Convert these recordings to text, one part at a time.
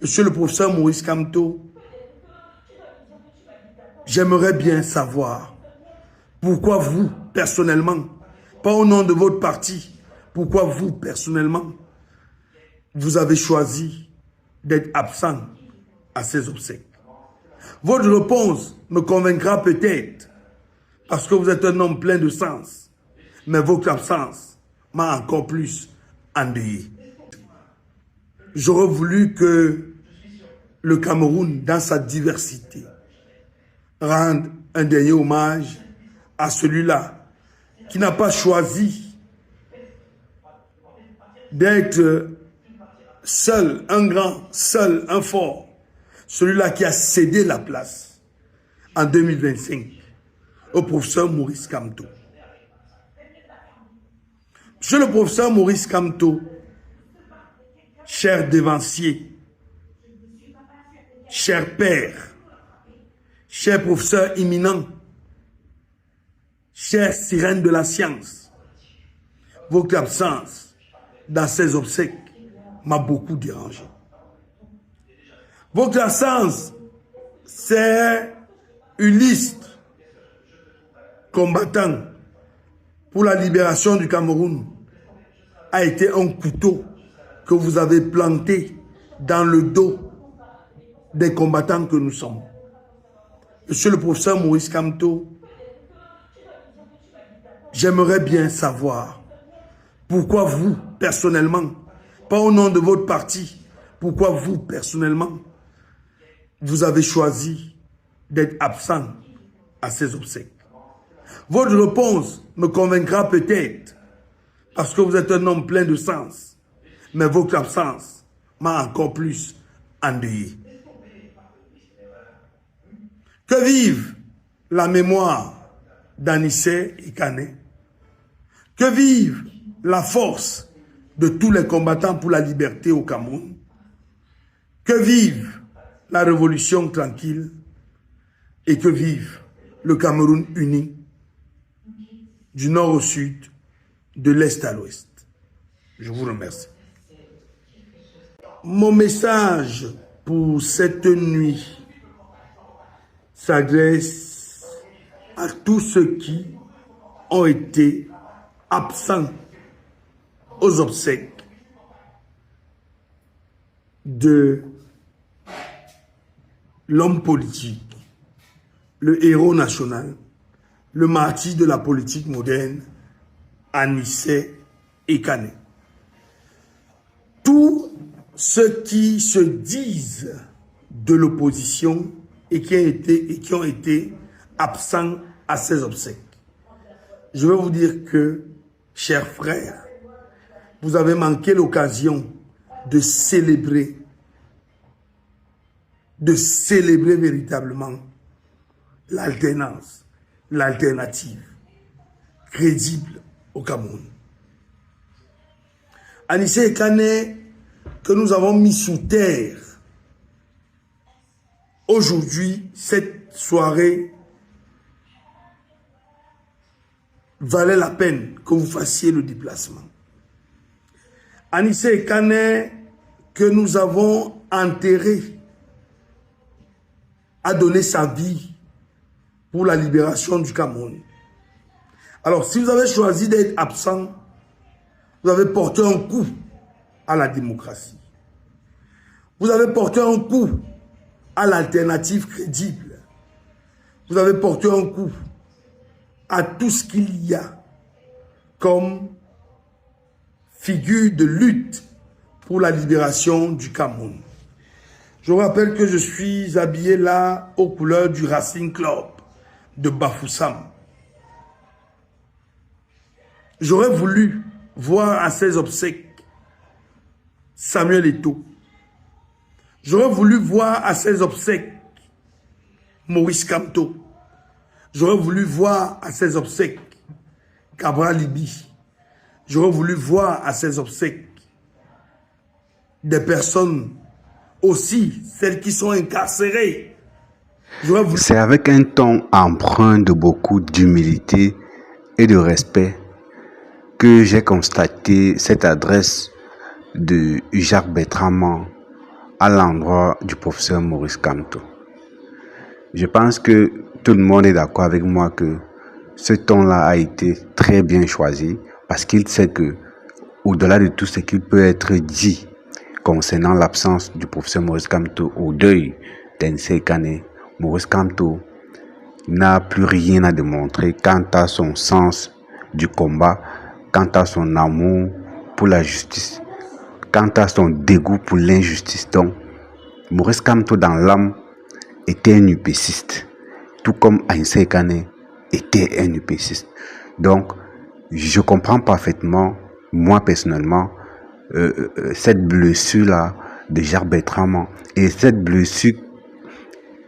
Monsieur le professeur Maurice Kamto, j'aimerais bien savoir pourquoi vous, personnellement, pas au nom de votre parti, pourquoi vous, personnellement, vous avez choisi d'être absent à ces obsèques. Votre réponse me convaincra peut-être parce que vous êtes un homme plein de sens, mais votre absence m'a encore plus endeuillé. J'aurais voulu que le Cameroun, dans sa diversité, rende un dernier hommage à celui-là qui n'a pas choisi d'être seul, un grand, seul, un fort. Celui-là qui a cédé la place en 2025 au professeur Maurice Kamto. Monsieur le professeur Maurice Kamto, cher dévancier, cher père, cher professeur éminent, chère sirène de la science, votre absence dans ces obsèques m'a beaucoup dérangé. Votre absence, c'est une liste combattant pour la libération du Cameroun a été un couteau que vous avez planté dans le dos des combattants que nous sommes. Monsieur le professeur Maurice Kamto, j'aimerais bien savoir pourquoi vous, personnellement, pas au nom de votre parti, pourquoi vous, personnellement, vous avez choisi d'être absent à ces obsèques. Votre réponse me convaincra peut-être parce que vous êtes un homme plein de sens, mais votre absence m'a encore plus endeuillé. Que vive la mémoire d'Anissé Ikané. Que vive la force de tous les combattants pour la liberté au Cameroun. Que vive la révolution tranquille et que vive le Cameroun uni du nord au sud, de l'est à l'ouest. Je vous remercie. Mon message pour cette nuit s'adresse à tous ceux qui ont été absents aux obsèques de l'homme politique, le héros national, le martyr de la politique moderne, Anissé Ikané. Tous ceux qui se disent de l'opposition et qui ont été absents à ces obsèques. Je veux vous dire que, chers frères, vous avez manqué l'occasion de célébrer véritablement l'alternance, l'alternative crédible au Cameroun. Anissé Ikané, que nous avons mis sous terre, aujourd'hui, cette soirée valait la peine que vous fassiez le déplacement. Anissé Ikané, que nous avons enterré, a donné sa vie pour la libération du Cameroun. Alors, si vous avez choisi d'être absent, vous avez porté un coup à la démocratie. Vous avez porté un coup à l'alternative crédible. Vous avez porté un coup à tout ce qu'il y a comme figure de lutte pour la libération du Cameroun. Je vous rappelle que je suis habillé là aux couleurs du Racing Club de Bafoussam. J'aurais voulu voir à ces obsèques Samuel Eto'o. J'aurais voulu voir à ces obsèques Maurice Kamto. J'aurais voulu voir à ces obsèques Cabral Libi. J'aurais voulu voir à ces obsèques des personnes aussi, celles qui sont incarcérées. C'est avec un ton empreint de beaucoup d'humilité et de respect que j'ai constaté cette adresse de Jacques Bertrand à l'endroit du professeur Maurice Kamto. Je pense que tout le monde est d'accord avec moi que ce ton-là a été très bien choisi parce qu'il sait que, au-delà de tout ce qui peut être dit concernant l'absence du professeur Maurice Kamto au deuil d'Ainssé Kane, Maurice Kamto n'a plus rien à démontrer quant à son sens du combat, quant à son amour pour la justice, quant à son dégoût pour l'injustice. Donc, Maurice Kamto dans l'âme était un UPCiste, tout comme Ainssé Kane était un UPCiste. Donc, je comprends parfaitement, moi personnellement, cette blessure-là de Jacques Bertrand et cette blessure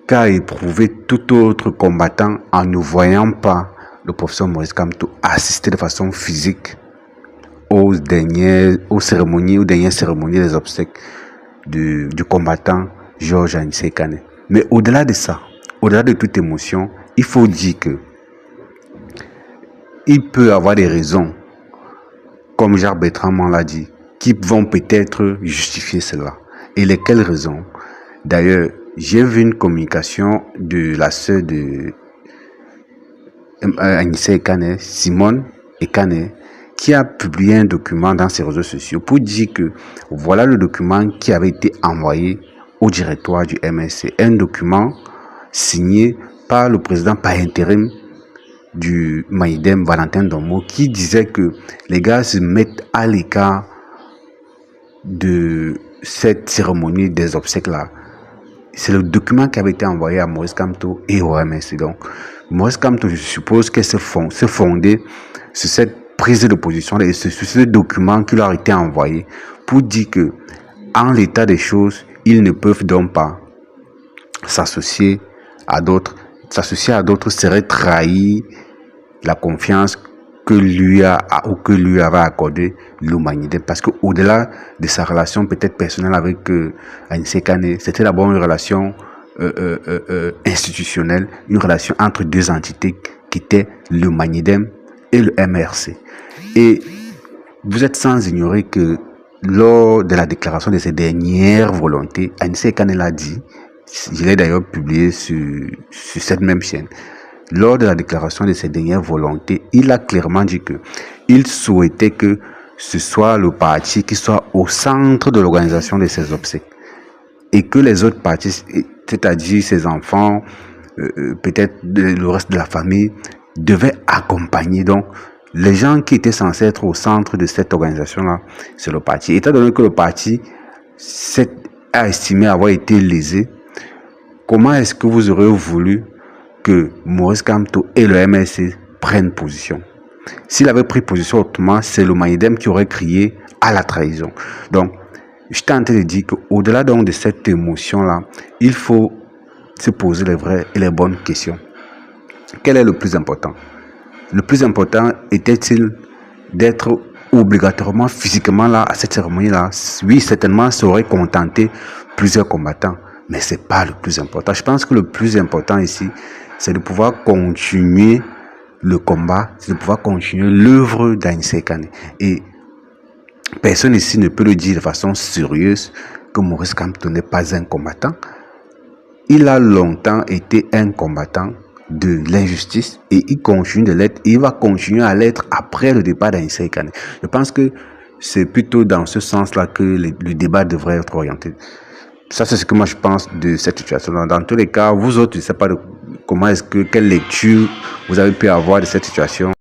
qu'a éprouvé tout autre combattant en ne voyant pas le professeur Maurice Kamto assister de façon physique aux dernières cérémonies des obsèques du combattant Georges Ainssé Kane. Mais au-delà de ça, au-delà de toute émotion, il faut dire que il peut avoir des raisons, comme Jacques Bertrand l'a dit, qui vont peut-être justifier cela. Et lesquelles raisons? D'ailleurs, j'ai vu une communication de la sœur de Ainssé Kane, Simone Ekane, qui a publié un document dans ses réseaux sociaux pour dire que voilà le document qui avait été envoyé au directoire du MSC. Un document signé par le président par intérim du Maïdem, Valentin Domo, qui disait que les gars se mettent à l'écart de cette cérémonie des obsèques-là. C'est le document qui avait été envoyé à Maurice Kamto et au MSC. Donc, Maurice Kamto, je suppose qu'elle se fondait sur cette prise de position et sur ce document qui leur a été envoyé pour dire que, en l'état des choses, ils ne peuvent donc pas s'associer à d'autres. S'associer à d'autres serait trahir la confiance que lui avait accordé l'humanité. Parce qu'au-delà de sa relation peut-être personnelle avec Ainssé Kane, c'était d'abord une relation institutionnelle, une relation entre deux entités qui étaient le Magnidem et le MRC. Et vous êtes sans ignorer que lors de la déclaration de ses dernières volontés, Ainssé Kane l'a dit, je l'ai d'ailleurs publié sur cette même chaîne. Lors de la déclaration de ses dernières volontés, il a clairement dit que il souhaitait que ce soit le parti qui soit au centre de l'organisation de ses obsèques et que les autres partis, c'est-à-dire ses enfants, peut-être le reste de la famille, devaient accompagner. Donc, les gens qui étaient censés être au centre de cette organisation-là, c'est le parti. Étant donné que le parti a estimé avoir été lésé, comment est-ce que vous aurez voulu que Maurice Kamto et le MSC prennent position? S'il avait pris position autrement, c'est le Maïdem qui aurait crié à la trahison. Donc, je tente de dire qu'au-delà donc de cette émotion-là, il faut se poser les vraies et les bonnes questions. Quel est le plus important? Le plus important était-il d'être obligatoirement physiquement là à cette cérémonie-là? Oui, certainement, ça aurait contenté plusieurs combattants, mais ce n'est pas le plus important. Je pense que le plus important ici, c'est de pouvoir continuer le combat, c'est de pouvoir continuer l'œuvre d'Ainssé Kane. Et personne ici ne peut le dire de façon sérieuse que Maurice Kamto n'est pas un combattant. Il a longtemps été un combattant de l'injustice et il continue de l'être. Il va continuer à l'être après le départ d'Ainssé Kane. Je pense que c'est plutôt dans ce sens-là que le débat devrait être orienté. Ça, c'est ce que moi je pense de cette situation. Dans tous les cas, vous autres, je ne sais pas quelle lecture vous avez pu avoir de cette situation.